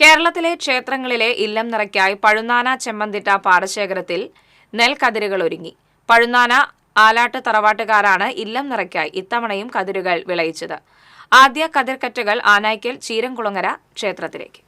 കേരളത്തിലെ ക്ഷേത്രങ്ങളിലെ ഇല്ലം നിറയ്ക്കായി പഴുന്നാന ചെമ്മന്തിട്ട പാടശേഖരത്തിൽ നെൽക്കതിരുകൾ ഒരുങ്ങി. പഴുന്നാന ആലാട്ട് തറവാട്ടുകാരാണ് ഇല്ലം നിറയ്ക്കായി ഇത്തവണയും കതിരുകൾ വിളയിച്ചത്. ആദ്യ കതിർക്കറ്റകൾ ആനായ്ക്കൽ ചീരംകുളങ്ങര ക്ഷേത്രത്തിലേക്ക്.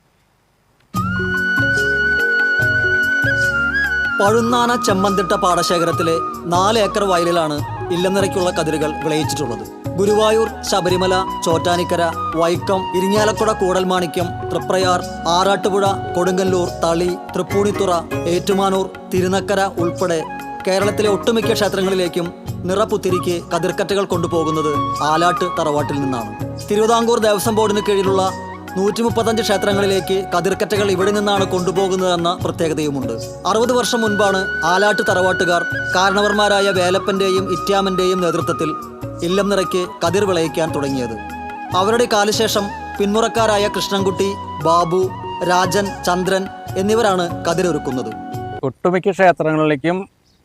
പഴുന്നാന ചെമ്മന്തിട്ട പാടശേഖരത്തിലെ 4 ഏക്കർ വയലിലാണ് ഇല്ലം നിറയ്ക്കുള്ള കതിരുകൾ വിളയിച്ചിട്ടുള്ളത്. ഗുരുവായൂർ, ശബരിമല, ചോറ്റാനിക്കര, വൈക്കം, ഇരിങ്ങാലക്കുട, കൂടൽമാണിക്യം, തൃപ്രയാർ, ആറാട്ടുപുഴ, കൊടുങ്ങല്ലൂർ, തളി, തൃപ്പൂണിത്തുറ, ഏറ്റുമാനൂർ, തിരുനക്കര ഉൾപ്പെടെ കേരളത്തിലെ ഒട്ടുമിക്ക ക്ഷേത്രങ്ങളിലേക്കും നിറപുത്തിരിക്ക് കതിർക്കറ്റകൾ കൊണ്ടുപോകുന്നത് ആലാട്ട് തറവാട്ടിൽ നിന്നാണ്. തിരുവിതാംകൂർ ദേവസ്വം ബോർഡിന് കീഴിലുള്ള 135 ക്ഷേത്രങ്ങളിലേക്ക് കതിർക്കറ്റകൾ ഇവിടെ നിന്നാണ് കൊണ്ടുപോകുന്നതെന്ന പ്രത്യേകതയുമുണ്ട്. 60 വർഷം മുൻപാണ് ആലാട്ട് തറവാട്ടുകാർ കാരണവർമാരായ വേലപ്പന്റെയും ഇത്യാമന്റെയും നേതൃത്വത്തിൽ ഇല്ലം നിറയ്ക്ക് കതിർ വിളയിക്കാൻ തുടങ്ങിയത്. അവരുടെ കാലശേഷം പിന്മുറക്കാരായ കൃഷ്ണൻകുട്ടി, ബാബു, രാജൻ, ചന്ദ്രൻ എന്നിവരാണ് കതിരൊരുക്കുന്നത്. ഒട്ടുമിക്ക ക്ഷേത്രങ്ങളിലേക്കും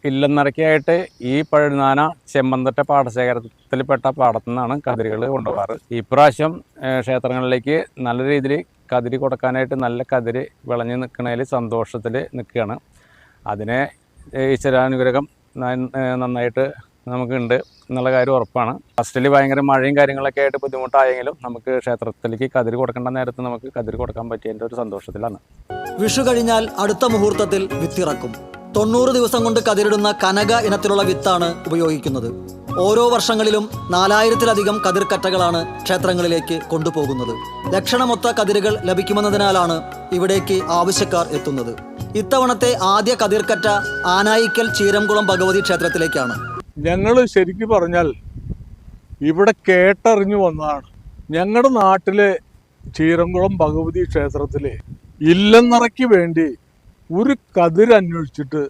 ഇല്ലം നിറയ്ക്കായിട്ട് ഈ പഴുന്നാന ചെമ്മന്തിട്ട പാടശേഖരത്തിൽപ്പെട്ട പാടത്തു നിന്നാണ് കതിരുകൾ കൊണ്ടുപോകാറ്. ഇപ്രാവശ്യം ക്ഷേത്രങ്ങളിലേക്ക് നല്ല രീതിയിൽ കതിര് കൊടുക്കാനായിട്ട് നല്ല കതിര് വിളഞ്ഞ് നിൽക്കുന്നതിൽ സന്തോഷത്തിൽ നിൽക്കുകയാണ്. അതിനെ ഈശ്വരാനുഗ്രഹം നന്നായിട്ട് നമുക്കുണ്ട് എന്നുള്ള കാര്യം ഉറപ്പാണ്. ഫസ്റ്റിൽ ഭയങ്കര മഴയും കാര്യങ്ങളൊക്കെ ആയിട്ട് ബുദ്ധിമുട്ടായെങ്കിലും നമുക്ക് ക്ഷേത്രത്തിലേക്ക് കതിര് കൊടുക്കേണ്ട നേരത്ത് നമുക്ക് കതിര് കൊടുക്കാൻ പറ്റിയതിൻ്റെ ഒരു സന്തോഷത്തിലാണ്. വിഷു കഴിഞ്ഞാൽ അടുത്ത മുഹൂർത്തത്തിൽ വിത്തിറക്കും. 90 ദിവസം കൊണ്ട് കതിരിടുന്ന കനക ഇനത്തിലുള്ള വിത്താണ് ഉപയോഗിക്കുന്നത്. ഓരോ വർഷങ്ങളിലും 4000-ലധികം കതിർക്കറ്റകളാണ് ക്ഷേത്രങ്ങളിലേക്ക് കൊണ്ടുപോകുന്നത്. ലക്ഷണമൊത്ത കതിരുകൾ ലഭിക്കുമെന്നതിനാലാണ് ഇവിടേക്ക് ആവശ്യക്കാർ എത്തുന്നത്. ഇത്തവണത്തെ ആദ്യ കതിർക്കറ്റ ആനായിക്കൽ ചീരംകുളം ഭഗവതി ക്ഷേത്രത്തിലേക്കാണ്. ഞങ്ങൾ ശരിക്കും പറഞ്ഞാൽ ഇവിടെ കേട്ടറിഞ്ഞു വന്നതാണ്. ഞങ്ങളുടെ നാട്ടിലെ ചീരംകുളം ഭഗവതി ക്ഷേത്രത്തിലെ ഇല്ലം നിറയ്ക്ക് വേണ്ടി ഒരു കതിര് അന്വേഷിച്ചിട്ട്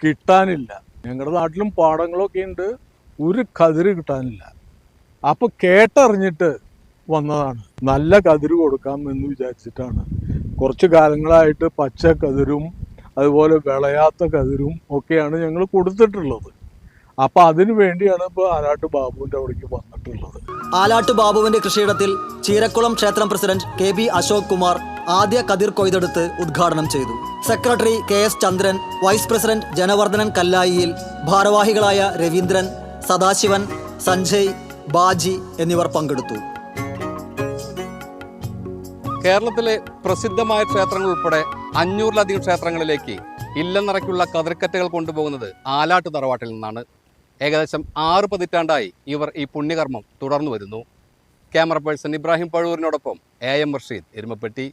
കിട്ടാനില്ല. ഞങ്ങളുടെ നാട്ടിലും പാടങ്ങളൊക്കെ ഉണ്ട്, ഒരു കതിര് കിട്ടാനില്ല. അപ്പോൾ കേട്ടറിഞ്ഞിട്ട് വന്നതാണ്. നല്ല കതിര് കൊടുക്കാം എന്ന് വിചാരിച്ചിട്ടാണ്. കുറച്ച് കാലങ്ങളായിട്ട് പച്ച കതിരും അതുപോലെ വിളയാത്ത കതിരും ഒക്കെയാണ് ഞങ്ങൾ കൊടുത്തിട്ടുള്ളത്. അപ്പം അതിനു വേണ്ടിയാണ് ഇപ്പോൾ ആലാട്ട് ബാബുവിൻ്റെ അവിടേക്ക് വന്നിട്ടുള്ളത്. ആലാട്ട് ബാബുവിന്റെ കൃഷിയിടത്തിൽ ചീരക്കുളം ക്ഷേത്രം പ്രസിഡന്റ് KB അശോക് കുമാർ ആദ്യ കതിർ കൊയ്തെടുത്ത് ഉദ്ഘാടനം ചെയ്തു. സെക്രട്ടറി KS ചന്ദ്രൻ, വൈസ് പ്രസിഡന്റ് ജനവർദ്ധനൻ കല്ലായിയിൽ, ഭാരവാഹികളായ രവീന്ദ്രൻ, സദാശിവൻ, സഞ്ജയ്, ബാജി എന്നിവർ പങ്കെടുത്തു. കേരളത്തിലെ പ്രസിദ്ധമായ ക്ഷേത്രങ്ങൾ ഉൾപ്പെടെ 500-ലധികം ക്ഷേത്രങ്ങളിലേക്ക് ഇല്ലം നിറയ്ക്കുള്ള കതിർക്കറ്റകൾ കൊണ്ടുപോകുന്നത് ആലാട്ട് തറവാട്ടിൽ നിന്നാണ്. ഏകദേശം 6 പതിറ്റാണ്ടായി ഇവർ ഈ പുണ്യകർമ്മം തുടർന്നു വരുന്നു. ക്യാമറ പേഴ്സൺ ഇബ്രാഹിം പഴൂരിനോടൊപ്പം AM റഷീദ്, എരുമപ്പെട്ടി.